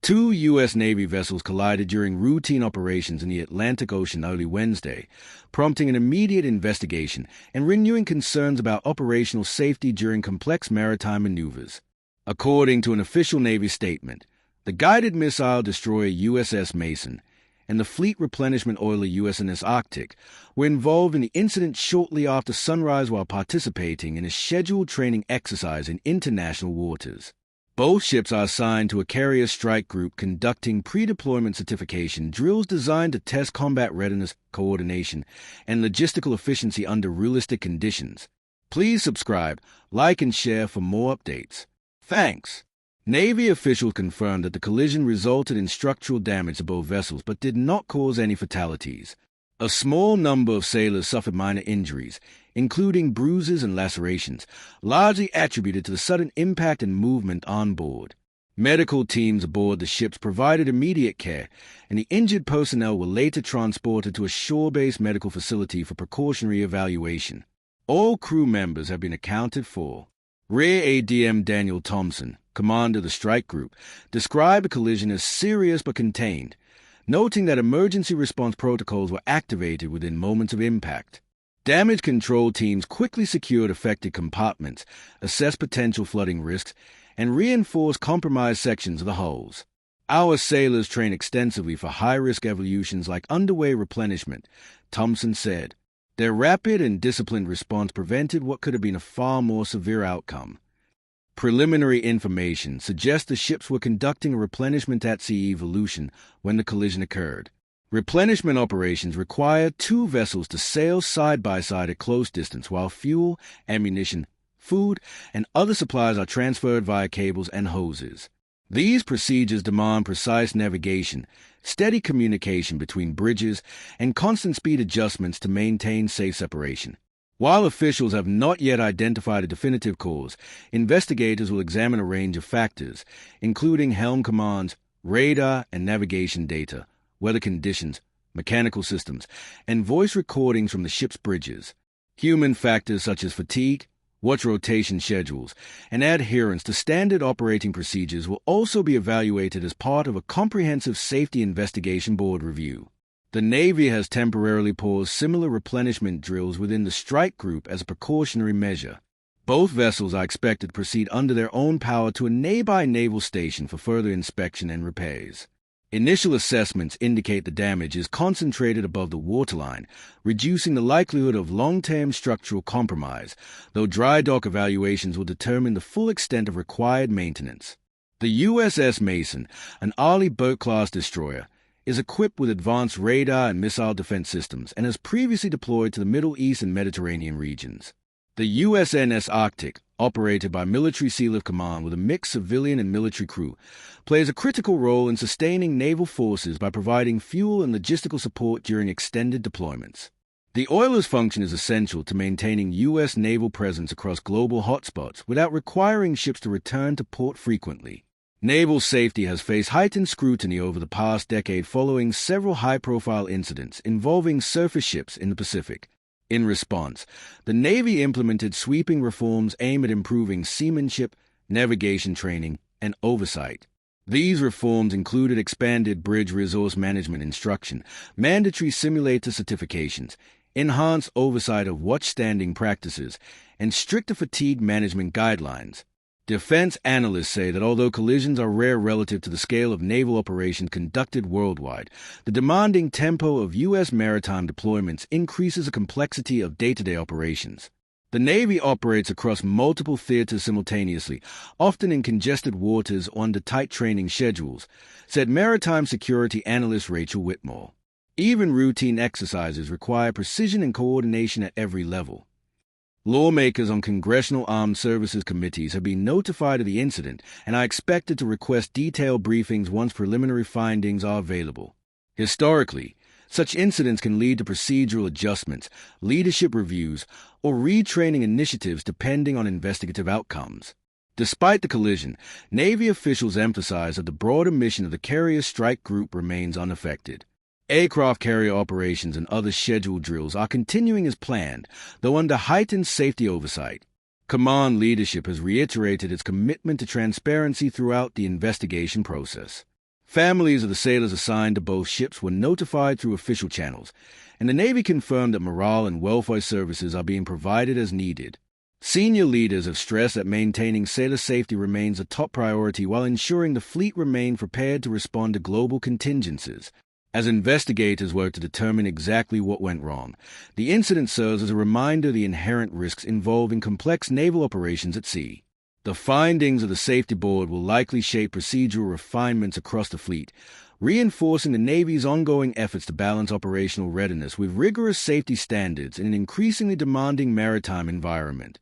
Two U.S. Navy vessels collided during routine operations in the Atlantic Ocean early Wednesday, prompting an immediate investigation and renewing concerns about operational safety during complex maritime maneuvers. According to an official Navy statement, the guided missile destroyer USS Mason and the fleet replenishment oiler USNS Arctic were involved in the incident shortly after sunrise while participating in a scheduled training exercise in international waters. Both ships are assigned to a carrier strike group conducting pre-deployment certification drills designed to test combat readiness, coordination, and logistical efficiency under realistic conditions. Please subscribe, like, and share for more updates. Thanks. Navy officials confirmed that the collision resulted in structural damage to both vessels but did not cause any fatalities. A small number of sailors suffered minor injuries, including bruises and lacerations, largely attributed to the sudden impact and movement on board. Medical teams aboard the ships provided immediate care, and the injured personnel were later transported to a shore-based medical facility for precautionary evaluation. All crew members have been accounted for. Rear ADM Daniel Thompson, commander of the strike group, described the collision as serious but contained, noting that emergency response protocols were activated within moments of impact. Damage control teams quickly secured affected compartments, assessed potential flooding risks, and reinforced compromised sections of the hulls. Our sailors train extensively for high-risk evolutions like underway replenishment, Thompson said. Their rapid and disciplined response prevented what could have been a far more severe outcome. Preliminary information suggests the ships were conducting a replenishment at sea evolution when the collision occurred. Replenishment operations require two vessels to sail side by side at close distance while fuel, ammunition, food, and other supplies are transferred via cables and hoses. These procedures demand precise navigation, steady communication between bridges, and constant speed adjustments to maintain safe separation. While officials have not yet identified a definitive cause, investigators will examine a range of factors, including helm commands, radar and navigation data, weather conditions, mechanical systems, and voice recordings from the ship's bridges. Human factors such as fatigue, watch rotation schedules, and adherence to standard operating procedures will also be evaluated as part of a comprehensive safety investigation board review. The Navy has temporarily paused similar replenishment drills within the strike group as a precautionary measure. Both vessels are expected to proceed under their own power to a nearby naval station for further inspection and repairs. Initial assessments indicate the damage is concentrated above the waterline, reducing the likelihood of long-term structural compromise, though dry dock evaluations will determine the full extent of required maintenance. The USS Mason, an Arleigh Burke-class destroyer, is equipped with advanced radar and missile defense systems and has previously deployed to the Middle East and Mediterranean regions. The USNS Arctic, operated by Military Sealift Command with a mixed civilian and military crew, plays a critical role in sustaining naval forces by providing fuel and logistical support during extended deployments. The oiler's function is essential to maintaining U.S. naval presence across global hotspots without requiring ships to return to port frequently. Naval safety has faced heightened scrutiny over the past decade following several high-profile incidents involving surface ships in the Pacific. In response, the Navy implemented sweeping reforms aimed at improving seamanship, navigation training, and oversight. These reforms included expanded bridge resource management instruction, mandatory simulator certifications, enhanced oversight of watch-standing practices, and stricter fatigue management guidelines. Defense analysts say that although collisions are rare relative to the scale of naval operations conducted worldwide, the demanding tempo of U.S. maritime deployments increases the complexity of day-to-day operations. The Navy operates across multiple theaters simultaneously, often in congested waters or under tight training schedules, said maritime security analyst Rachel Whitmore. Even routine exercises require precision and coordination at every level. Lawmakers on Congressional Armed Services Committees have been notified of the incident and are expected to request detailed briefings once preliminary findings are available. Historically, such incidents can lead to procedural adjustments, leadership reviews, or retraining initiatives depending on investigative outcomes. Despite the collision, Navy officials emphasize that the broader mission of the carrier strike group remains unaffected. Aircraft carrier operations and other scheduled drills are continuing as planned, though under heightened safety oversight. Command leadership has reiterated its commitment to transparency throughout the investigation process. Families of the sailors assigned to both ships were notified through official channels, and the Navy confirmed that morale and welfare services are being provided as needed. Senior leaders have stressed that maintaining sailor safety remains a top priority while ensuring the fleet remain prepared to respond to global contingencies. As investigators work to determine exactly what went wrong, the incident serves as a reminder of the inherent risks involved in complex naval operations at sea. The findings of the Safety Board will likely shape procedural refinements across the fleet, reinforcing the Navy's ongoing efforts to balance operational readiness with rigorous safety standards in an increasingly demanding maritime environment.